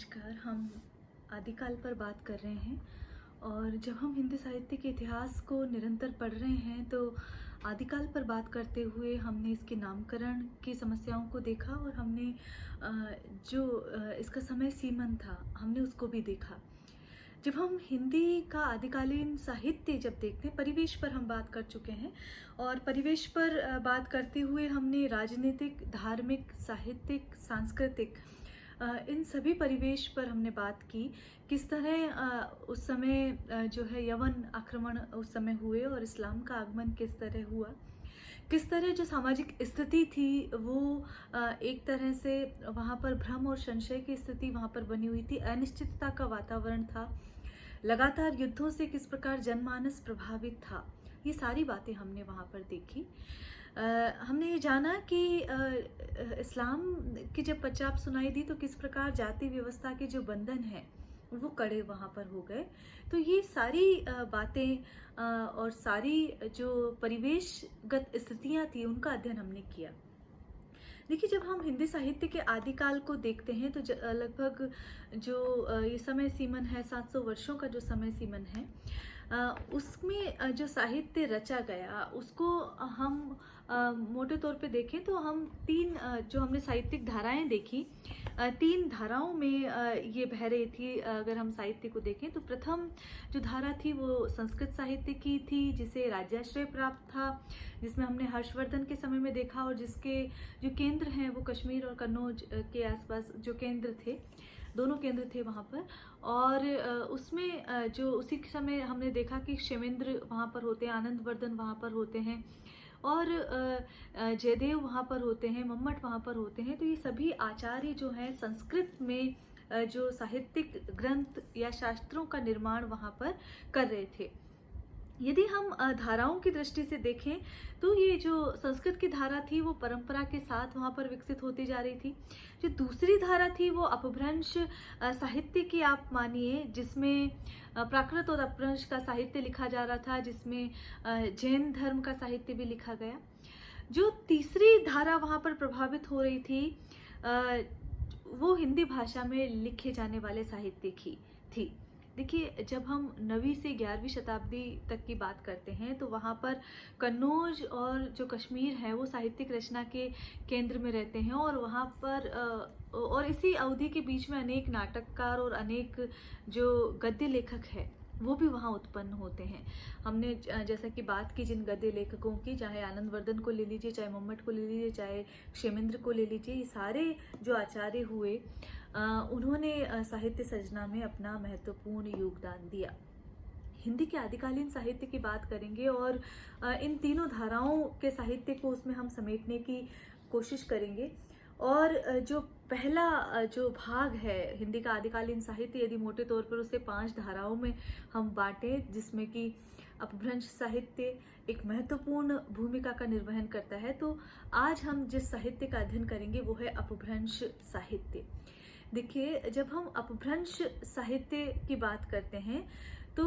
नमस्कार। हम आदिकाल पर बात कर रहे हैं और जब हम हिंदी साहित्य के इतिहास को निरंतर पढ़ रहे हैं तो आदिकाल पर बात करते हुए हमने इसके नामकरण की समस्याओं को देखा और हमने इसका समय सीमन था हमने उसको भी देखा। जब हम हिंदी का आदिकालीन साहित्य जब देखते हैं, परिवेश पर हम बात कर चुके हैं और परिवेश पर बात करते हुए हमने राजनीतिक, धार्मिक, साहित्यिक, सांस्कृतिक इन सभी परिवेश पर हमने बात की। किस तरह उस समय जो है यवन आक्रमण उस समय हुए और इस्लाम का आगमन किस तरह हुआ, किस तरह जो सामाजिक स्थिति थी वो एक तरह से वहाँ पर भ्रम और संशय की स्थिति वहाँ पर बनी हुई थी, अनिश्चितता का वातावरण था, लगातार युद्धों से किस प्रकार जनमानस प्रभावित था। ये सारी बातें हमने वहाँ पर देखी। हमने ये जाना कि इस्लाम की जब पचाप सुनाई दी तो किस प्रकार जाति व्यवस्था के जो बंधन हैं वो कड़े वहाँ पर हो गए। तो ये सारी बातें और सारी जो परिवेशगत स्थितियाँ थी उनका अध्ययन हमने किया। देखिए, जब हम हिंदी साहित्य के आदिकाल को देखते हैं तो लगभग जो ये समय सीमन है 700 वर्षों का जो समय सीमन है, उसमें जो साहित्य रचा गया उसको हम मोटे तौर पे देखें तो हम तीन जो हमने साहित्यिक धाराएं देखी, तीन धाराओं में ये बह रही थी। अगर हम साहित्य को देखें तो प्रथम जो धारा थी वो संस्कृत साहित्य की थी जिसे राज्याश्रय प्राप्त था, जिसमें हमने हर्षवर्धन के समय में देखा और जिसके जो केंद्र हैं वो कश्मीर और कन्नौज के आसपास जो केंद्र थे, दोनों केंद्र थे वहाँ पर। और उसमें जो उसी समय हमने देखा कि क्षेमेंद्र वहाँ पर होते हैं, आनंदवर्धन वहाँ पर होते हैं और जयदेव वहाँ पर होते हैं, मम्मट वहाँ पर होते हैं। तो ये सभी आचार्य जो हैं संस्कृत में जो साहित्यिक ग्रंथ या शास्त्रों का निर्माण वहाँ पर कर रहे थे। यदि हम धाराओं की दृष्टि से देखें तो ये जो संस्कृत की धारा थी वो परंपरा के साथ वहाँ पर विकसित होती जा रही थी। जो दूसरी धारा थी वो अपभ्रंश साहित्य की आप मानिए, जिसमें प्राकृत और अपभ्रंश का साहित्य लिखा जा रहा था, जिसमें जैन धर्म का साहित्य भी लिखा गया। जो तीसरी धारा वहाँ पर प्रभावित हो रही थी वो हिंदी भाषा में लिखे जाने वाले साहित्य की थी। देखिए, जब हम 9वीं से 11वीं शताब्दी तक की बात करते हैं तो वहाँ पर कन्नौज और जो कश्मीर है वो साहित्यिक रचना के केंद्र में रहते हैं और वहाँ पर और इसी अवधि के बीच में अनेक नाटककार और अनेक जो गद्य लेखक है वो भी वहाँ उत्पन्न होते हैं। हमने जैसा कि बात की जिन गद्य लेखकों की, चाहे आनंदवर्धन को ले लीजिए, चाहे मम्मट को ले लीजिए, चाहे क्षेमेंद्र को ले लीजिए, ये सारे जो आचार्य हुए उन्होंने साहित्य सृजना में अपना महत्वपूर्ण योगदान दिया। हिंदी के आदिकालीन साहित्य की बात करेंगे और इन तीनों धाराओं के साहित्य को उसमें हम समेटने की कोशिश करेंगे। और जो पहला जो भाग है हिंदी का आदिकालीन साहित्य, यदि मोटे तौर पर उसे 5 धाराओं में हम बांटें, जिसमें कि अपभ्रंश साहित्य एक महत्वपूर्ण भूमिका का निर्वहन करता है, तो आज हम जिस साहित्य का अध्ययन करेंगे वो है अपभ्रंश साहित्य। देखिए, जब हम अपभ्रंश साहित्य की बात करते हैं तो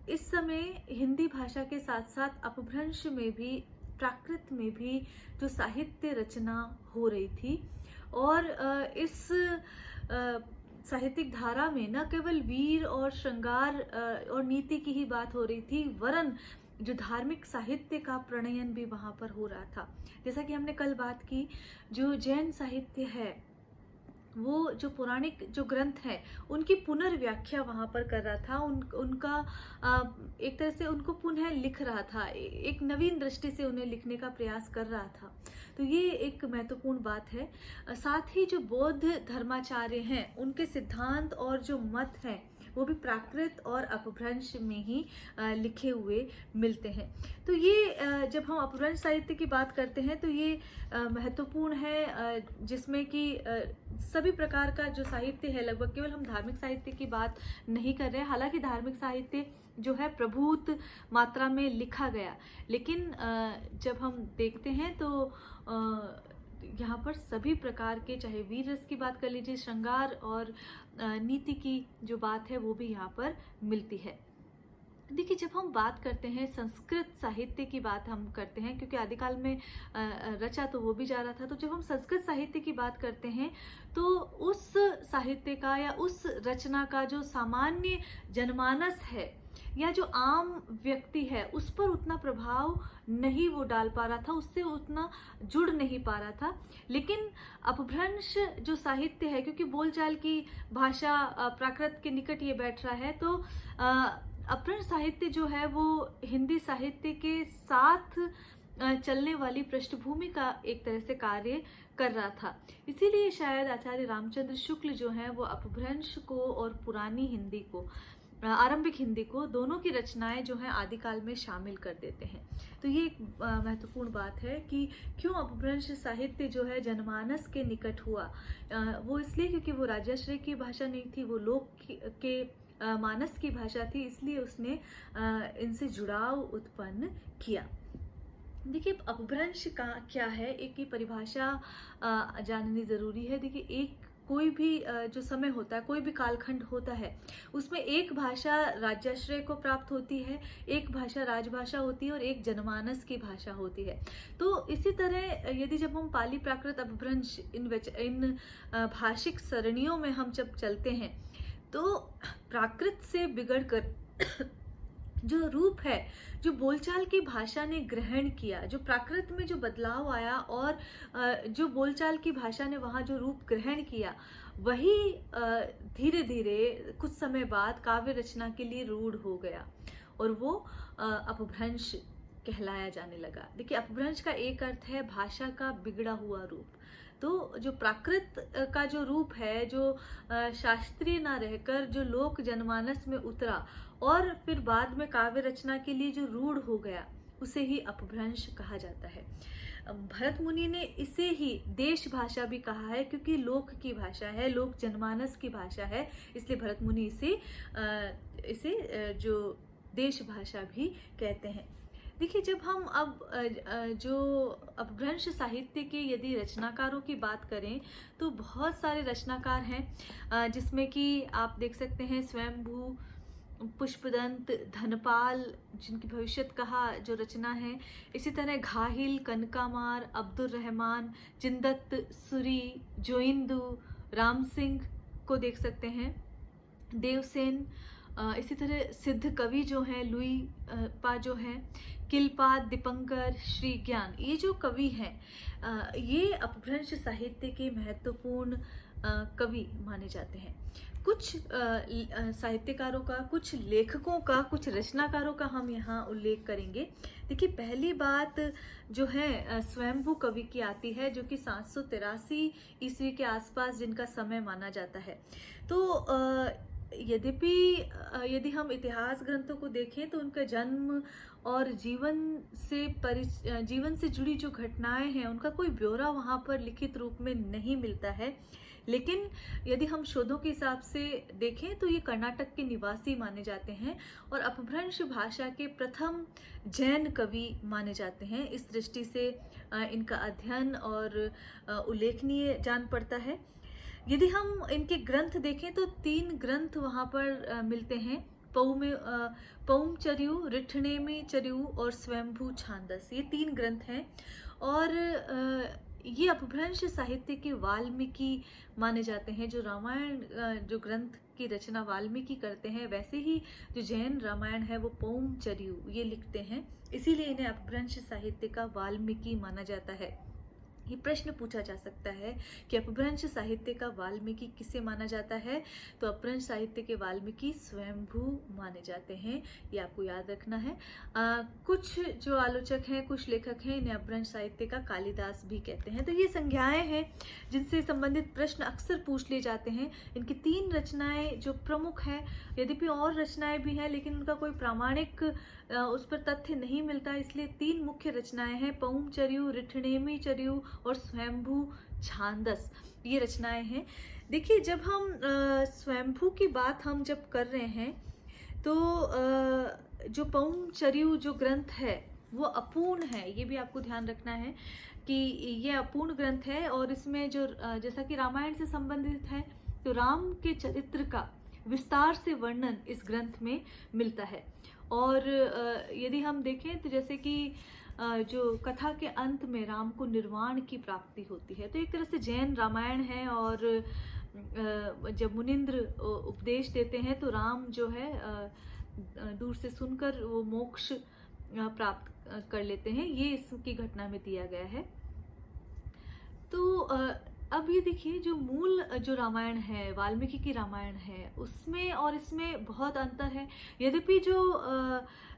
इस समय हिंदी भाषा के साथ साथ अपभ्रंश में भी, प्राकृत में भी जो साहित्य रचना हो रही थी और इस साहित्यिक धारा में न केवल वीर और श्रृंगार और नीति की ही बात हो रही थी, वरन जो धार्मिक साहित्य का प्रणयन भी वहाँ पर हो रहा था। जैसा कि हमने कल बात की, जो जैन साहित्य है वो जो पौराणिक जो ग्रंथ हैं उनकी पुनर्व्याख्या वहाँ पर कर रहा था, उनका एक तरह से उनको पुनः लिख रहा था, एक नवीन दृष्टि से उन्हें लिखने का प्रयास कर रहा था। तो ये एक महत्वपूर्ण बात है। साथ ही जो बौद्ध धर्माचार्य हैं उनके सिद्धांत और जो मत हैं वो भी प्राकृत और अपभ्रंश में ही लिखे हुए मिलते हैं। तो ये जब हम अपभ्रंश साहित्य की बात करते हैं तो ये महत्वपूर्ण है, जिसमें कि सभी प्रकार का जो साहित्य है, लगभग केवल हम धार्मिक साहित्य की बात नहीं कर रहे हैं। हालांकि धार्मिक साहित्य जो है प्रभुत मात्रा में लिखा गया, लेकिन जब हम देखते हैं तो यहाँ पर सभी प्रकार के, चाहे वीर रस की बात कर लीजिए, श्रृंगार और नीति की जो बात है वो भी यहाँ पर मिलती है। देखिए, जब हम बात करते हैं संस्कृत साहित्य की बात हम करते हैं, क्योंकि आदिकाल में रचा तो वो भी जा रहा था, तो जब हम संस्कृत साहित्य की बात करते हैं तो उस साहित्य का या उस रचना का जो सामान्य जनमानस है या जो आम व्यक्ति है उस पर उतना प्रभाव नहीं वो डाल पा रहा था, उससे उतना जुड़ नहीं पा रहा था। लेकिन अपभ्रंश जो साहित्य है, क्योंकि बोलचाल की भाषा प्राकृत के निकट ये बैठ रहा है, तो अपभ्रंश साहित्य जो है वो हिंदी साहित्य के साथ चलने वाली पृष्ठभूमि का एक तरह से कार्य कर रहा था। इसीलिए शायद आचार्य रामचंद्र शुक्ल जो हैं वो अपभ्रंश को और पुरानी हिंदी को, आरंभिक हिंदी को, दोनों की रचनाएं जो हैं आदिकाल में शामिल कर देते हैं। तो ये एक महत्वपूर्ण बात है कि क्यों अपभ्रंश साहित्य जो है जनमानस के निकट हुआ। वो इसलिए क्योंकि वो राजाश्रय की भाषा नहीं थी, वो लोक के मानस की भाषा थी, इसलिए उसने इनसे जुड़ाव उत्पन्न किया। देखिए, अपभ्रंश का क्या है, एक की परिभाषा जाननी ज़रूरी है। देखिए, एक कोई भी जो समय होता है, कोई भी कालखंड होता है, उसमें एक भाषा राज्याश्रय को प्राप्त होती है, एक भाषा राजभाषा होती है और एक जनमानस की भाषा होती है। तो इसी तरह यदि जब हम पाली प्राकृत अपभ्रंश इन भाषिक सरणियों में हम जब चलते हैं तो प्राकृत से बिगड़कर जो रूप है, जो बोलचाल की भाषा ने ग्रहण किया, जो प्राकृत में जो बदलाव आया और जो बोलचाल की भाषा ने वहाँ जो रूप ग्रहण किया, वही धीरे धीरे कुछ समय बाद काव्य रचना के लिए रूढ़ हो गया और वो अपभ्रंश कहलाया जाने लगा। देखिए, अपभ्रंश का एक अर्थ है भाषा का बिगड़ा हुआ रूप। तो जो प्राकृत का जो रूप है, जो शास्त्रीय ना रहकर जो लोक जनमानस में उतरा और फिर बाद में काव्य रचना के लिए जो रूढ़ हो गया, उसे ही अपभ्रंश कहा जाता है। भरत मुनि ने इसे ही देश भाषा भी कहा है, क्योंकि लोक की भाषा है, लोक जनमानस की भाषा है, इसलिए भरत मुनि इसे जो देश भाषा भी कहते हैं। देखिए, जब हम अब जो अपभ्रंश साहित्य के यदि रचनाकारों की बात करें तो बहुत सारे रचनाकार हैं, जिसमें कि आप देख सकते हैं स्वयंभू, पुष्पदंत, धनपाल जिनकी भविष्यत कहा जो रचना है, इसी तरह घाहिल, कनकामार, अब्दुल रहमान, जिंदत, सुरी, जोइंदू, राम सिंह को देख सकते हैं, देवसेन, इसी तरह सिद्ध कवि जो हैं लुई पा जो हैं, किलपात, दीपंकर, श्री ज्ञान, ये जो कवि हैं ये अपभ्रंश साहित्य के महत्वपूर्ण कवि माने जाते हैं। कुछ साहित्यकारों का, कुछ लेखकों का, कुछ रचनाकारों का हम यहाँ उल्लेख करेंगे। देखिए, पहली बात जो है स्वयंभू कवि की आती है, जो कि 783 ईस्वी के आसपास जिनका समय माना जाता है। तो यदि हम इतिहास ग्रंथों को देखें तो उनका जन्म और जीवन से जुड़ी जो घटनाएं हैं उनका कोई ब्यौरा वहाँ पर लिखित रूप में नहीं मिलता है। लेकिन यदि हम शोधों के हिसाब से देखें तो ये कर्नाटक के निवासी माने जाते हैं और अपभ्रंश भाषा के प्रथम जैन कवि माने जाते हैं। इस दृष्टि से इनका अध्ययन और उल्लेखनीय जान पड़ता है। यदि हम इनके ग्रंथ देखें तो 3 ग्रंथ वहाँ पर मिलते हैं, पौमचर्यु, रिठनेमी चर्यु और स्वयंभू छांदस, ये 3 ग्रंथ हैं। और ये अपभ्रंश साहित्य के वाल्मीकि माने जाते हैं। जो रामायण जो ग्रंथ की रचना वाल्मीकि करते हैं, वैसे ही जो जैन रामायण है वो पौमचर्यु ये लिखते हैं, इसीलिए इन्हें अपभ्रंश साहित्य का वाल्मीकि माना जाता है। ये प्रश्न पूछा जा सकता है कि अपभ्रंश साहित्य का वाल्मीकि किसे माना जाता है, तो अपभ्रंश साहित्य के वाल्मीकि स्वयंभू माने जाते हैं, ये आपको याद रखना है। कुछ जो आलोचक हैं, कुछ लेखक हैं, इन्हें अपभ्रंश साहित्य का कालिदास भी कहते हैं। तो ये संज्ञाएं हैं जिनसे संबंधित प्रश्न अक्सर पूछ लिए जाते हैं। इनकी 3 रचनाएं जो प्रमुख हैं, यद्यपि और रचनाएं भी हैं लेकिन उनका कोई प्रामाणिक उस पर तथ्य नहीं मिलता, इसलिए 3 मुख्य रचनाएं हैं, पौमचर्यु, रिठनेमी चर्यु और स्वयंभू छांदस, ये रचनाएं हैं। देखिए, जब हम स्वयंभू की बात हम जब कर रहे हैं तो जो पौमचर्यु जो ग्रंथ है वो अपूर्ण है, ये भी आपको ध्यान रखना है कि ये अपूर्ण ग्रंथ है और इसमें जो जैसा कि रामायण से संबंधित है तो राम के चरित्र का विस्तार से वर्णन इस ग्रंथ में मिलता है। और यदि हम देखें तो जैसे कि जो कथा के अंत में राम को निर्वाण की प्राप्ति होती है, तो एक तरह से जैन रामायण है। और जब मुनिंद्र उपदेश देते हैं तो राम जो है दूर से सुनकर वो मोक्ष प्राप्त कर लेते हैं, ये इसकी घटना में दिया गया है। तो अब ये देखिए, जो मूल जो रामायण है, वाल्मीकि की रामायण है, उसमें और इसमें बहुत अंतर है। यद्यपि जो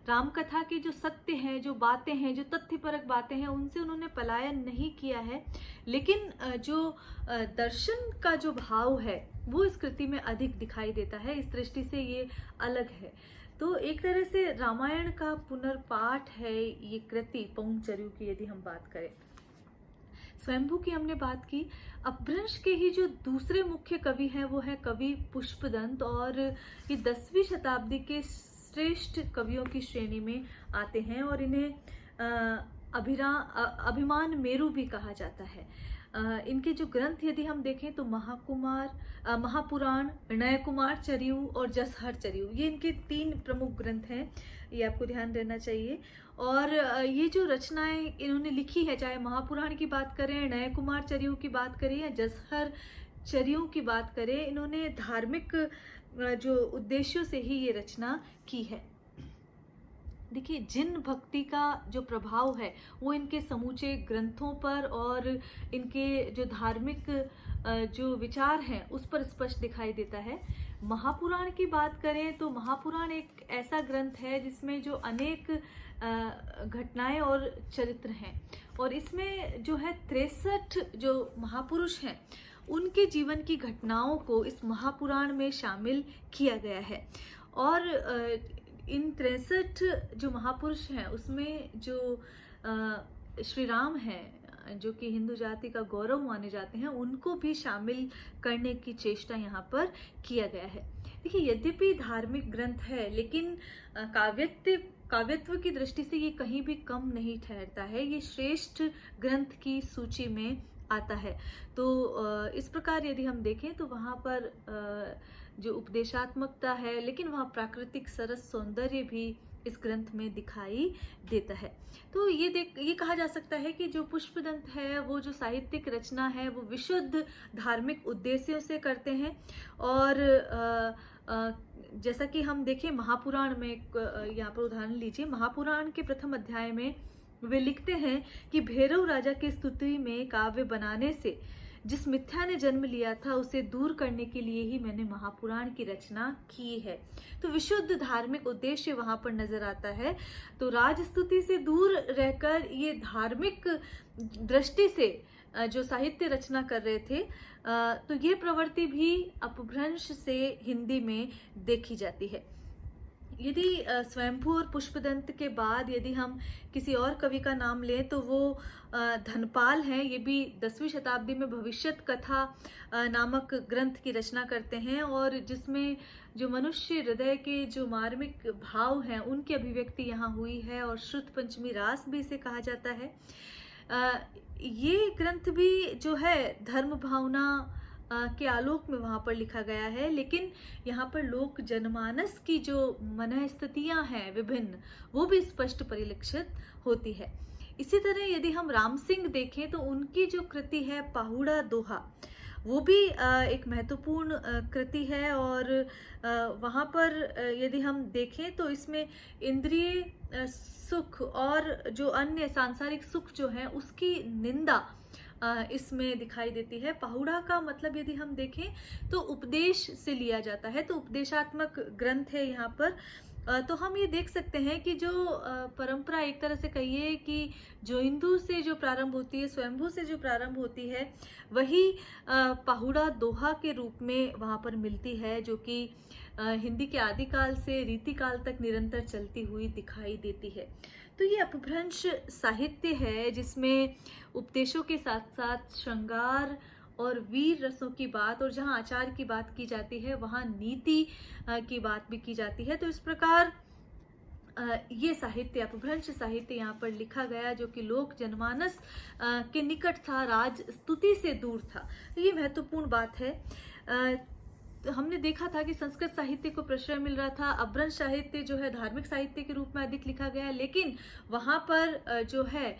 राम कथा के जो सत्य हैं, जो बातें हैं, जो तथ्यपरक बातें हैं, उनसे उन्होंने पलायन नहीं किया है, लेकिन जो दर्शन का जो भाव है वो इस कृति में अधिक दिखाई देता है। इस दृष्टि से ये अलग है। तो एक तरह से रामायण का पुनर्पाठ है ये कृति पौंचर्यु की, यदि हम बात करें। स्वयंभू की हमने बात की। अपभ्रंश के ही जो दूसरे मुख्य कवि हैं वो है कवि पुष्पदंत, और ये 10वीं शताब्दी के श्रेष्ठ कवियों की श्रेणी में आते हैं, और इन्हें अभिमान मेरु भी कहा जाता है। इनके जो ग्रंथ यदि हम देखें तो महापुराण, नयकुमार चरियु और जसहर चरियु, ये इनके 3 प्रमुख ग्रंथ हैं, ये आपको ध्यान देना चाहिए। और ये जो रचनाएं इन्होंने लिखी है, चाहे महापुराण की बात करें, नयकुमार चरियु की बात करें या जसहर चरियु की बात करें, इन्होंने धार्मिक जो उद्देश्यों से ही ये रचना की है। देखिए, जिन भक्ति का जो प्रभाव है वो इनके समूचे ग्रंथों पर और इनके जो धार्मिक जो विचार हैं उस पर स्पष्ट दिखाई देता है। महापुराण की बात करें तो महापुराण एक ऐसा ग्रंथ है जिसमें जो अनेक घटनाएं और चरित्र हैं, और इसमें जो है 63 जो महापुरुष हैं उनके जीवन की घटनाओं को इस महापुराण में शामिल किया गया है। और इन 63 जो महापुरुष हैं उसमें जो श्री राम हैं, जो कि हिंदू जाति का गौरव माने जाते हैं, उनको भी शामिल करने की चेष्टा यहाँ पर किया गया है। देखिए, यद्यपि धार्मिक ग्रंथ है, लेकिन काव्यत्व की दृष्टि से ये कहीं भी कम नहीं ठहरता है, ये श्रेष्ठ ग्रंथ की सूची में आता है। तो इस प्रकार यदि हम देखें तो वहाँ पर जो उपदेशात्मकता है, लेकिन वहाँ प्राकृतिक सरस सौंदर्य भी इस ग्रंथ में दिखाई देता है। तो ये कहा जा सकता है कि जो पुष्पदंत है वो जो साहित्यिक रचना है वो विशुद्ध धार्मिक उद्देश्यों से करते हैं। और जैसा कि हम देखें महापुराण में, यहाँ पर उदाहरण लीजिए, महापुराण के प्रथम अध्याय में वे लिखते हैं कि भैरव राजा की स्तुति में काव्य बनाने से जिस मिथ्या ने जन्म लिया था उसे दूर करने के लिए ही मैंने महापुराण की रचना की है। तो विशुद्ध धार्मिक उद्देश्य वहां पर नजर आता है। तो राजस्तुति से दूर रहकर ये धार्मिक दृष्टि से जो साहित्य रचना कर रहे थे, तो ये प्रवृत्ति भी अपभ्रंश से हिंदी में देखी जाती है। यदि स्वयंभू और पुष्पदंत के बाद यदि हम किसी और कवि का नाम लें तो वो धनपाल हैं। ये भी 10वीं शताब्दी में भविष्यत कथा नामक ग्रंथ की रचना करते हैं, और जिसमें जो मनुष्य हृदय के जो मार्मिक भाव हैं उनकी अभिव्यक्ति यहाँ हुई है, और श्रुत पंचमी रास भी इसे कहा जाता है। ये ग्रंथ भी जो है धर्म भावना के आलोक में वहाँ पर लिखा गया है, लेकिन यहाँ पर लोक जनमानस की जो मनःस्थितियाँ हैं विभिन्न, वो भी स्पष्ट परिलक्षित होती है। इसी तरह यदि हम राम सिंह देखें तो उनकी जो कृति है पाहुड़ा दोहा, वो भी एक महत्वपूर्ण कृति है। और वहाँ पर यदि हम देखें तो इसमें इंद्रिय सुख और जो अन्य सांसारिक सुख जो है उसकी निंदा इसमें दिखाई देती है। पाहुड़ा का मतलब यदि हम देखें तो उपदेश से लिया जाता है, तो उपदेशात्मक ग्रंथ है यहाँ पर। तो हम ये देख सकते हैं कि जो परंपरा एक तरह से कहिए कि जो हिंदू से जो प्रारंभ होती है, स्वयंभू से जो प्रारंभ होती है, वही पाहुड़ा दोहा के रूप में वहाँ पर मिलती है, जो कि हिंदी के आदिकाल से रीतिकाल तक निरंतर चलती हुई दिखाई देती है। तो ये अपभ्रंश साहित्य है जिसमें उपदेशों के साथ साथ श्रृंगार और वीर रसों की बात, और जहाँ आचार की बात की जाती है वहाँ नीति की बात भी की जाती है। तो इस प्रकार ये साहित्य, अपभ्रंश साहित्य यहाँ पर लिखा गया जो कि लोक जनमानस के निकट था, राज स्तुति से दूर था। तो ये महत्वपूर्ण बात है। हमने देखा था कि संस्कृत साहित्य को प्रश्रय मिल रहा था, अपभ्रंश साहित्य जो है धार्मिक साहित्य के रूप में अधिक लिखा गया है, लेकिन वहाँ पर जो है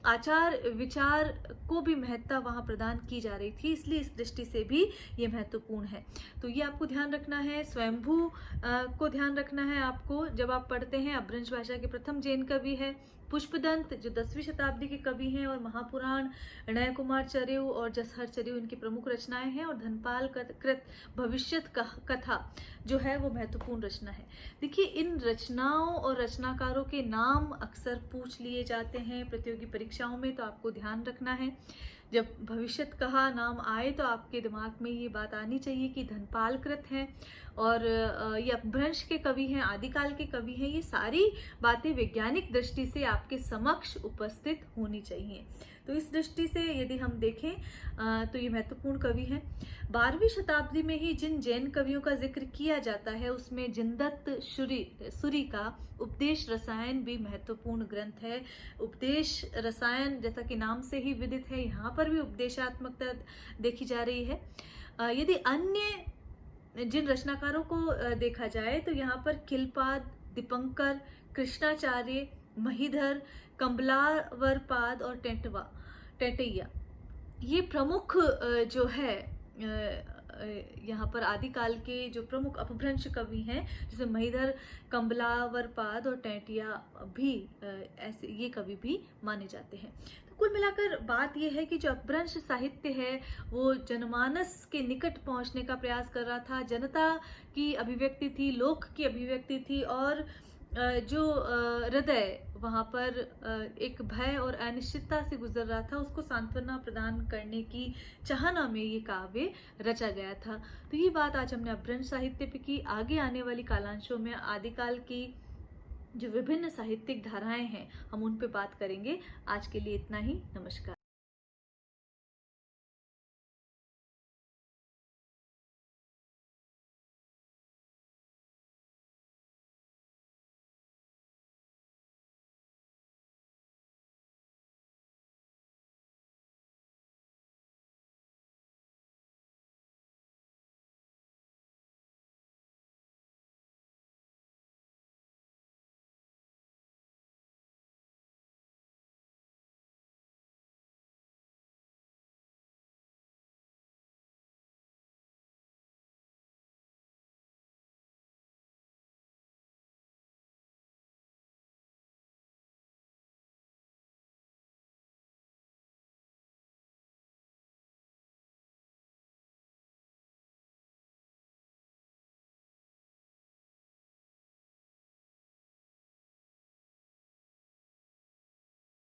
आचार विचार को भी महत्ता वहाँ प्रदान की जा रही थी, इसलिए इस दृष्टि से भी ये महत्वपूर्ण है। तो ये आपको ध्यान रखना है। स्वयंभू को ध्यान रखना है आपको जब आप पढ़ते हैं। अपभ्रंश भाषा के प्रथम जैन कवि है। पुष्पदंत जो 10वीं शताब्दी के कवि हैं, और महापुराण, नय कुमार चर्यु और जसहर चर्यु इनकी प्रमुख रचनाएं हैं, और धनपाल कृत भविष्यत कथा जो है वो महत्वपूर्ण रचना है। देखिए, इन रचनाओं और रचनाकारों के नाम अक्सर पूछ लिए जाते हैं प्रतियोगी परीक्षाओं में, तो आपको ध्यान रखना है। जब भविष्यत कहा नाम आए तो आपके दिमाग में ये बात आनी चाहिए कि धनपाल कृत हैं, और ये अपभ्रंश के कवि हैं, आदिकाल के कवि हैं। ये सारी बातें वैज्ञानिक दृष्टि से आपके समक्ष उपस्थित होनी चाहिए। तो इस दृष्टि से यदि हम देखें तो ये महत्वपूर्ण कवि हैं। 12वीं शताब्दी में ही जिन जैन कवियों का जिक्र किया जाता है उसमें जिनदत्त सूरी का उपदेश रसायन भी महत्वपूर्ण ग्रंथ है। उपदेश रसायन जैसा कि नाम से ही विदित है, यहाँ पर भी उपदेशात्मकता देखी जा रही है। यदि अन्य जिन रचनाकारों को देखा जाए तो यहाँ पर खिलपाद, दीपंकर, कृष्णाचार्य, महीधर, कमलावरपाद और टेटैया ये प्रमुख जो है यहाँ पर आदिकाल के जो प्रमुख अपभ्रंश कवि हैं, जिसमें महीधर, कमलावरपाद और टेटैया भी ऐसे ये कवि भी माने जाते हैं। कुल मिलाकर बात यह है कि जो अपभ्रंश साहित्य है वो जनमानस के निकट पहुंचने का प्रयास कर रहा था। जनता की अभिव्यक्ति थी, लोक की अभिव्यक्ति थी, और जो हृदय वहाँ पर एक भय और अनिश्चितता से गुजर रहा था, उसको सांत्वना प्रदान करने की चाहना में ये काव्य रचा गया था। तो ये बात आज हमने अपभ्रंश साहित्य पे की। आगे आने वाली कालांशों में आदिकाल की जो विभिन्न साहित्यिक धाराएं हैं हम उन पे बात करेंगे। आज के लिए इतना ही। नमस्कार।